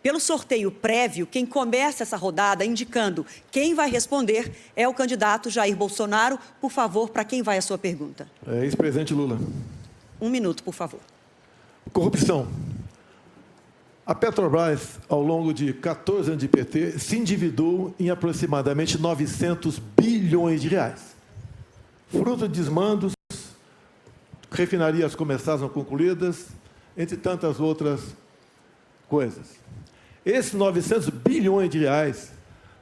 pelo sorteio prévio, quem começa essa rodada indicando quem vai responder é o candidato Jair Bolsonaro. Por favor, para quem vai a sua pergunta? Ex-presidente Lula. 1 minuto, por favor. Corrupção. A Petrobras, ao longo de 14 anos de PT, se endividou em aproximadamente 900 bilhões de reais. Fruto de desmandos, refinarias começaram a concluídas, entre tantas outras coisas. Esses 900 bilhões de reais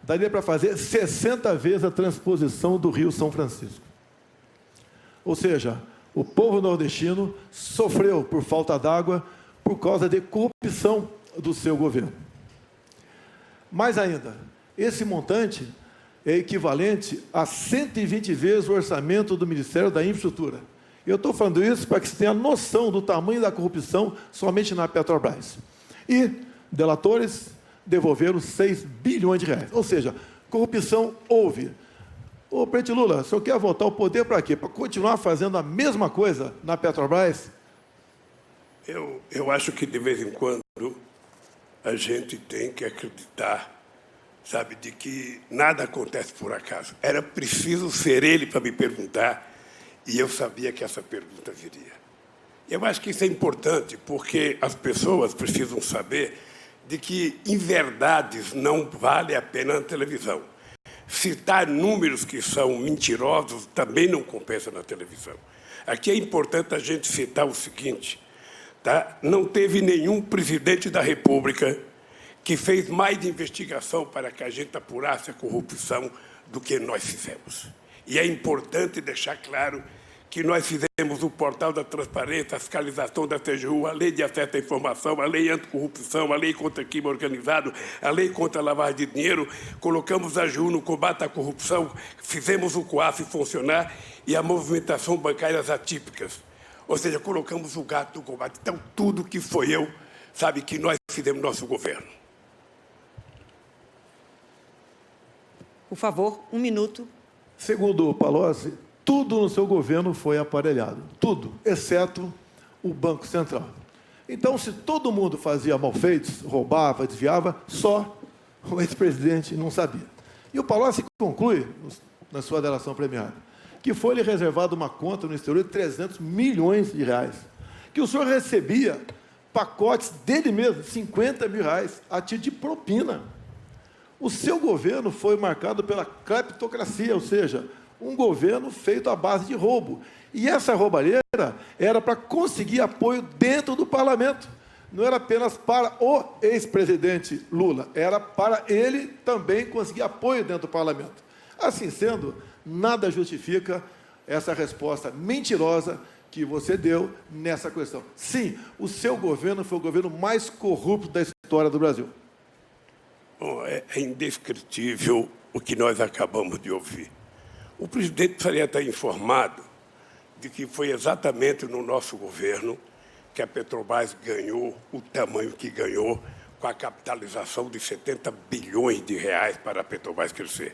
daria para fazer 60 vezes a transposição do Rio São Francisco. Ou seja, o povo nordestino sofreu por falta d'água por causa de corrupção do seu governo. Mais ainda, esse montante é equivalente a 120 vezes o orçamento do Ministério da Infraestrutura. Eu estou falando isso para que você tenha noção do tamanho da corrupção somente na Petrobras. E delatores devolveram 6 bilhões de reais. Ou seja, corrupção houve. Ô, presidente Lula, o senhor quer voltar ao poder para quê? Para continuar fazendo a mesma coisa na Petrobras? Eu acho que, de vez em quando, a gente tem que acreditar, sabe, de que nada acontece por acaso. Era preciso ser ele para me perguntar, e eu sabia que essa pergunta viria. Eu acho que isso é importante, porque as pessoas precisam saber de que inverdades não vale a pena na televisão. Citar números que são mentirosos também não compensa na televisão. Aqui é importante a gente citar o seguinte, tá? Não teve nenhum presidente da República que fez mais investigação para que a gente apurasse a corrupção do que nós fizemos. E é importante deixar claro que nós fizemos o portal da transparência, a fiscalização da TGU, a lei de acesso à informação, a lei anticorrupção, a lei contra o crime organizado, a lei contra a lavagem de dinheiro, colocamos a AGU no combate à corrupção, fizemos o COAF funcionar e a movimentação bancárias atípicas. Ou seja, colocamos o gato no combate. Então, tudo que foi eu, sabe, que nós fizemos no nosso governo. Por favor, 1 minuto. Segundo o Palocci, tudo no seu governo foi aparelhado. Tudo, exceto o Banco Central. Então, se todo mundo fazia malfeitos, roubava, desviava, só o ex-presidente não sabia. E o Palocci conclui, na sua delação premiada, que foi-lhe reservada uma conta no exterior de 300 milhões de reais, que o senhor recebia pacotes dele mesmo, de 50 mil reais, a título de propina. O seu governo foi marcado pela cleptocracia, ou seja, um governo feito à base de roubo. E essa roubalheira era para conseguir apoio dentro do parlamento. Não era apenas para o ex-presidente Lula, era para ele também conseguir apoio dentro do parlamento. Assim sendo, nada justifica essa resposta mentirosa que você deu nessa questão. Sim, o seu governo foi o governo mais corrupto da história do Brasil. Bom, é indescritível o que nós acabamos de ouvir. O presidente precisaria estar informado de que foi exatamente no nosso governo que a Petrobras ganhou o tamanho que ganhou, com a capitalização de 70 bilhões de reais para a Petrobras crescer.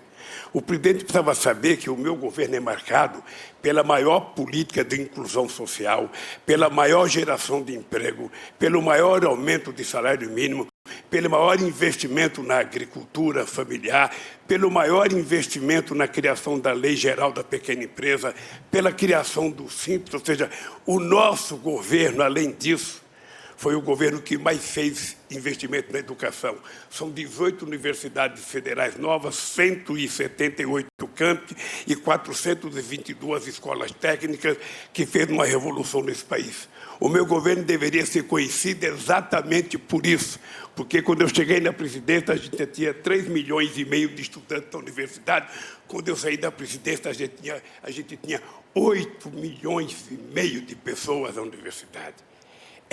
O presidente precisava saber que o meu governo é marcado pela maior política de inclusão social, pela maior geração de emprego, pelo maior aumento de salário mínimo, pelo maior investimento na agricultura familiar, pelo maior investimento na criação da Lei Geral da Pequena Empresa, pela criação do Simples, ou seja, o nosso governo, além disso, foi o governo que mais fez investimento na educação. São 18 universidades federais novas, 178 campi e 422 escolas técnicas que fez uma revolução nesse país. O meu governo deveria ser conhecido exatamente por isso, porque quando eu cheguei na presidência, a gente tinha 3,5 milhões de estudantes da universidade. Quando eu saí da presidência, a gente tinha 8,5 milhões de pessoas na universidade.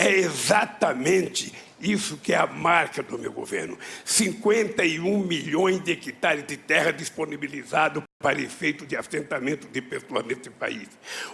É exatamente isso que é a marca do meu governo. 51 milhões de hectares de terra disponibilizados para efeito de assentamento de pessoas nesse país.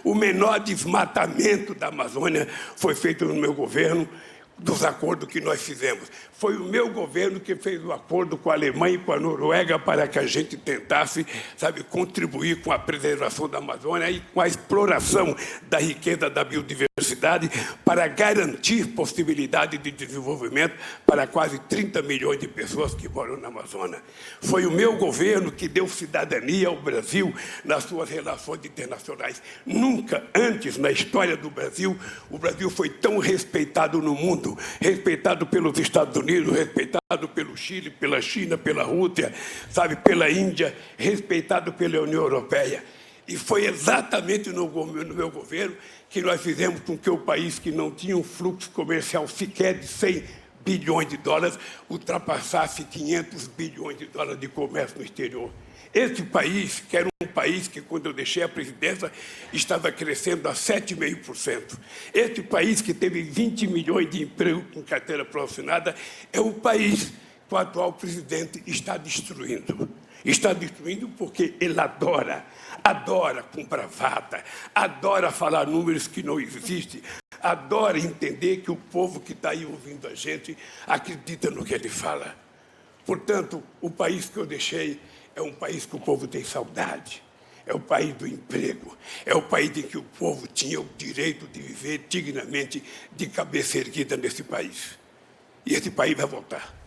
O menor desmatamento da Amazônia foi feito no meu governo, dos acordos que nós fizemos. Foi o meu governo que fez o acordo com a Alemanha e com a Noruega para que a gente tentasse, sabe, contribuir com a preservação da Amazônia e com a exploração da riqueza da biodiversidade para garantir possibilidade de desenvolvimento para quase 30 milhões de pessoas que moram na Amazônia. Foi o meu governo que deu cidadania ao Brasil nas suas relações internacionais. Nunca antes na história do Brasil, o Brasil foi tão respeitado no mundo, respeitado pelos Estados Unidos, respeitado pelo Chile, pela China, pela Rússia, sabe, pela Índia, respeitado pela União Europeia. E foi exatamente no meu governo que nós fizemos com que o país que não tinha um fluxo comercial sequer de 100 bilhões de dólares ultrapassasse 500 bilhões de dólares de comércio no exterior. Esse país, que era um país que, quando eu deixei a presidência, estava crescendo a 7,5%. Esse país, que teve 20 milhões de empregos com carteira profissionada, é o país que o atual presidente está destruindo. Está destruindo porque ele adora com bravata, adora falar números que não existem, adora entender que o povo que está aí ouvindo a gente acredita no que ele fala. Portanto, o país que eu deixei é um país que o povo tem saudade, é o país do emprego, é o país em que o povo tinha o direito de viver dignamente, de cabeça erguida nesse país. E esse país vai voltar.